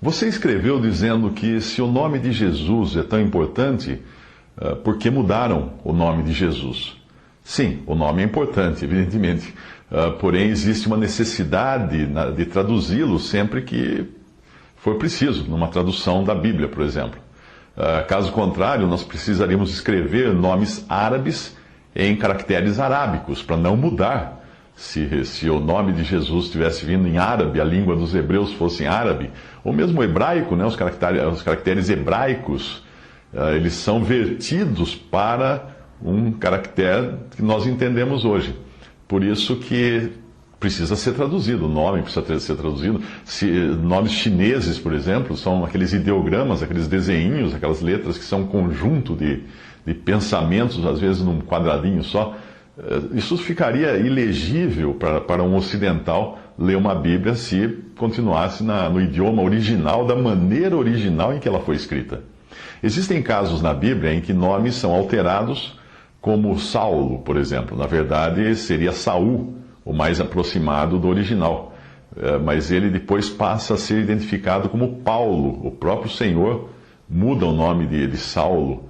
Você escreveu dizendo que se o nome de Jesus é tão importante, por que mudaram o nome de Jesus? Sim, o nome é importante, evidentemente. Porém, existe uma necessidade de traduzi-lo sempre que for preciso, numa tradução da Bíblia, por exemplo. Caso contrário, nós precisaríamos escrever nomes árabes em caracteres arábicos, para não mudar. Se o nome de Jesus tivesse vindo em árabe, a língua dos hebreus fosse em árabe, ou mesmo hebraico, né, os caracteres hebraicos, eles são vertidos para um caractere que nós entendemos hoje. Por isso que precisa ser traduzido, o nome precisa ser traduzido. Nomes chineses, por exemplo, são aqueles ideogramas, aqueles desenhinhos, aquelas letras que são um conjunto de pensamentos, às vezes num quadradinho só. Isso ficaria ilegível para um ocidental ler uma Bíblia se continuasse no idioma original, da maneira original em que ela foi escrita. Existem casos na Bíblia em que nomes são alterados, como Saulo, por exemplo. Na verdade, seria Saul, o mais aproximado do original. Mas ele depois passa a ser identificado como Paulo. O próprio Senhor muda o nome de Saulo.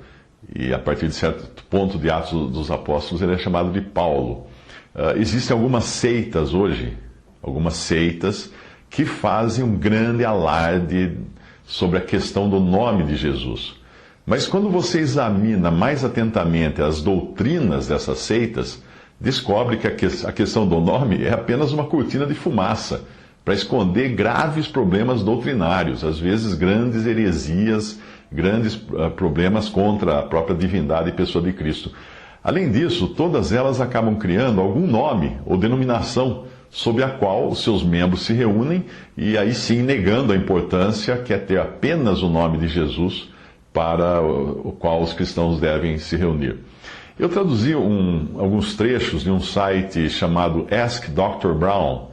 E a partir de certo ponto de Atos dos Apóstolos, ele é chamado de Paulo. Existem algumas seitas hoje, que fazem um grande alarde sobre a questão do nome de Jesus. Mas quando você examina mais atentamente as doutrinas dessas seitas, descobre que a questão do nome é apenas uma cortina de fumaça para esconder graves problemas doutrinários, às vezes grandes heresias, grandes problemas contra a própria divindade e pessoa de Cristo. Além disso, todas elas acabam criando algum nome ou denominação sob a qual os seus membros se reúnem e aí sim negando a importância que é ter apenas o nome de Jesus para o qual os cristãos devem se reunir. Eu traduzi alguns trechos de um site chamado Ask Dr. Brown,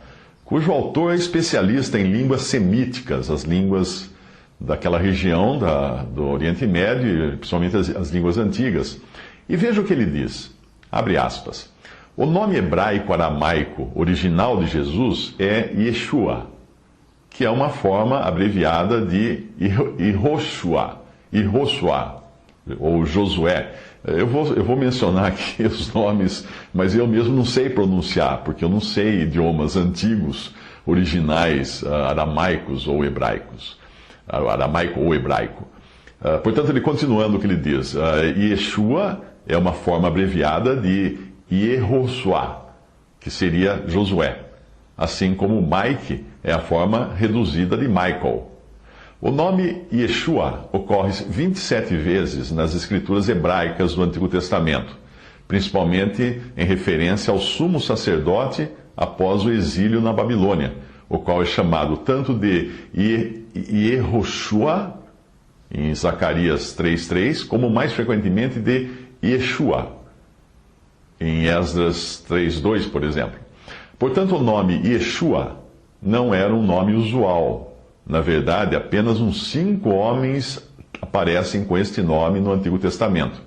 cujo autor é especialista em línguas semíticas, as línguas daquela região do Oriente Médio, principalmente as línguas antigas. E veja o que ele diz, abre aspas, o nome hebraico aramaico original de Jesus é Yeshua, que é uma forma abreviada de Yehoshua, ou Josué. Eu vou mencionar aqui os nomes, mas eu mesmo não sei pronunciar, porque eu não sei idiomas antigos, originais, aramaicos ou hebraicos. Aramaico ou hebraico. Portanto, ele continuando o que ele diz, Yeshua é uma forma abreviada de Yehoshua, que seria Josué, assim como Mike é a forma reduzida de Michael. O nome Yeshua ocorre 27 vezes nas escrituras hebraicas do Antigo Testamento, principalmente em referência ao sumo sacerdote após o exílio na Babilônia, o qual é chamado tanto de Yehoshua, em Zacarias 3:3, como mais frequentemente de Yeshua, em Esdras 3:2, por exemplo. Portanto, o nome Yeshua não era um nome usual. Na verdade, apenas uns 5 homens aparecem com este nome no Antigo Testamento.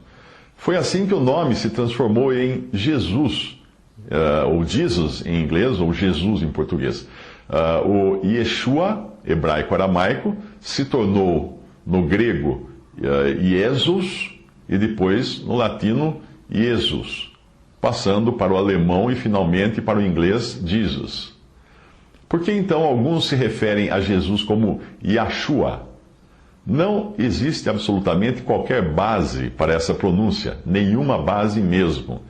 Foi assim que o nome se transformou em Jesus, ou Jesus em inglês, ou Jesus em português. O Yeshua, hebraico-aramaico, se tornou no grego Iesus e depois no latino Jesus, passando para o alemão e finalmente para o inglês Jesus. Por que então alguns se referem a Jesus como Yahshua? Não existe absolutamente qualquer base para essa pronúncia, nenhuma base mesmo.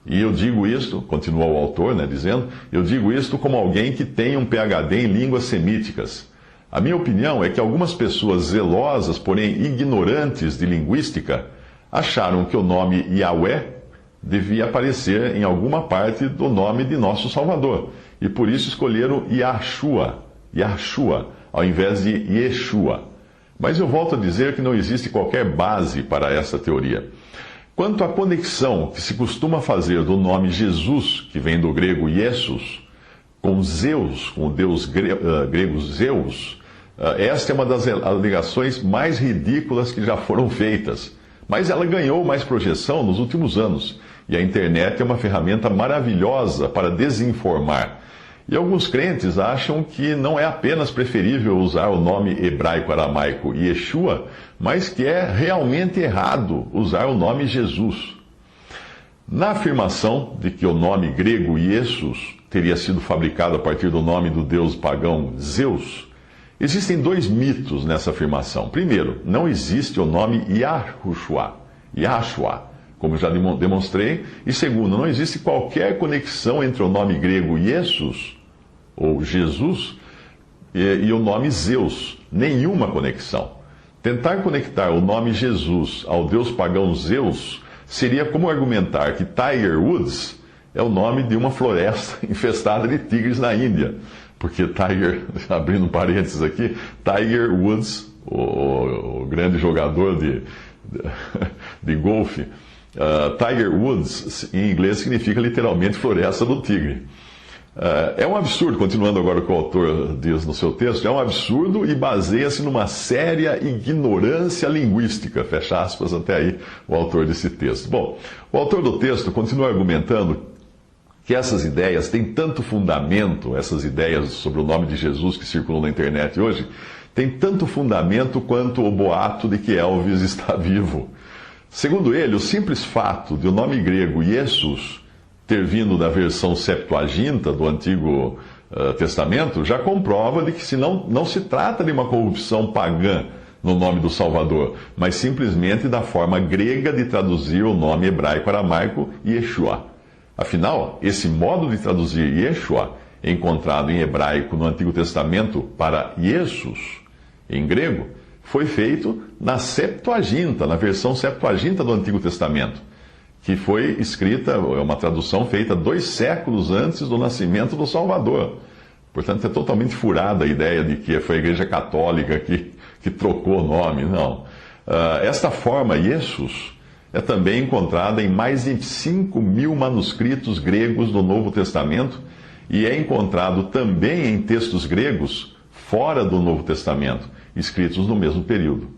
E eu digo isto, continua o autor, dizendo, eu digo isto como alguém que tem um PhD em línguas semíticas. A minha opinião é que algumas pessoas zelosas, porém ignorantes de linguística, acharam que o nome Yahweh devia aparecer em alguma parte do nome de nosso Salvador. E por isso escolheram Yahshua, ao invés de Yeshua. Mas eu volto a dizer que não existe qualquer base para essa teoria. Quanto à conexão que se costuma fazer do nome Jesus, que vem do grego Jesus, com Zeus, com o deus grego Zeus, esta é uma das alegações mais ridículas que já foram feitas. Mas ela ganhou mais projeção nos últimos anos. E a internet é uma ferramenta maravilhosa para desinformar. E alguns crentes acham que não é apenas preferível usar o nome hebraico-aramaico Yeshua, mas que é realmente errado usar o nome Jesus. Na afirmação de que o nome grego Jesus teria sido fabricado a partir do nome do deus pagão Zeus, existem dois mitos nessa afirmação. Primeiro, não existe o nome Yahushua, como já demonstrei. E segundo, não existe qualquer conexão entre o nome grego Jesus, ou Jesus, e o nome Zeus. Nenhuma conexão. Tentar conectar o nome Jesus ao deus pagão Zeus seria como argumentar que Tiger Woods é o nome de uma floresta infestada de tigres na Índia. Porque Tiger, abrindo parênteses aqui, Tiger Woods, o grande jogador de golfe, Tiger Woods, em inglês, significa literalmente floresta do tigre. É um absurdo, continuando agora o que o autor diz no seu texto, é um absurdo e baseia-se numa séria ignorância linguística, fecha aspas, até aí o autor desse texto. Bom, o autor do texto continua argumentando que essas ideias têm tanto fundamento, essas ideias sobre o nome de Jesus que circulam na internet hoje, têm tanto fundamento quanto o boato de que Elvis está vivo. Segundo ele, o simples fato de o nome grego Jesus ter vindo da versão Septuaginta do Antigo Testamento já comprova de que não se trata de uma corrupção pagã no nome do Salvador, mas simplesmente da forma grega de traduzir o nome hebraico-aramaico Yeshua. Afinal, esse modo de traduzir Yeshua, encontrado em hebraico no Antigo Testamento para Jesus, em grego, foi feito na Septuaginta, na versão Septuaginta do Antigo Testamento, que foi escrita, é uma tradução feita 2 séculos antes do nascimento do Salvador. Portanto, é totalmente furada a ideia de que foi a Igreja Católica que trocou o nome. Não. Esta forma, Jesus, é também encontrada em mais de 5.000 manuscritos gregos do Novo Testamento e é encontrado também em textos gregos fora do Novo Testamento, escritos no mesmo período.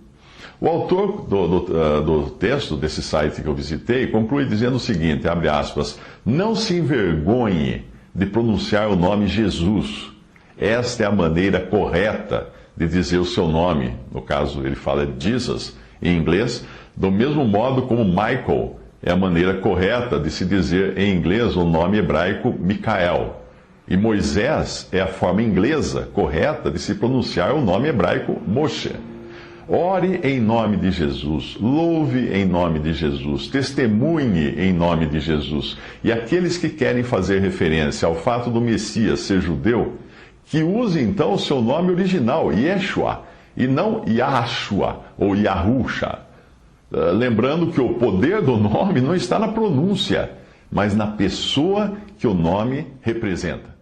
O autor do texto, desse site que eu visitei, conclui dizendo o seguinte, abre aspas, não se envergonhe de pronunciar o nome Jesus. Esta é a maneira correta de dizer o seu nome. No caso, ele fala Jesus em inglês, do mesmo modo como Michael é a maneira correta de se dizer em inglês o nome hebraico Micael. E Moisés é a forma inglesa correta de se pronunciar o nome hebraico Moshe. Ore em nome de Jesus, louve em nome de Jesus, testemunhe em nome de Jesus. E aqueles que querem fazer referência ao fato do Messias ser judeu, que use então o seu nome original, Yeshua, e não Yahshua ou Yahusha. Lembrando que o poder do nome não está na pronúncia, mas na pessoa que o nome representa.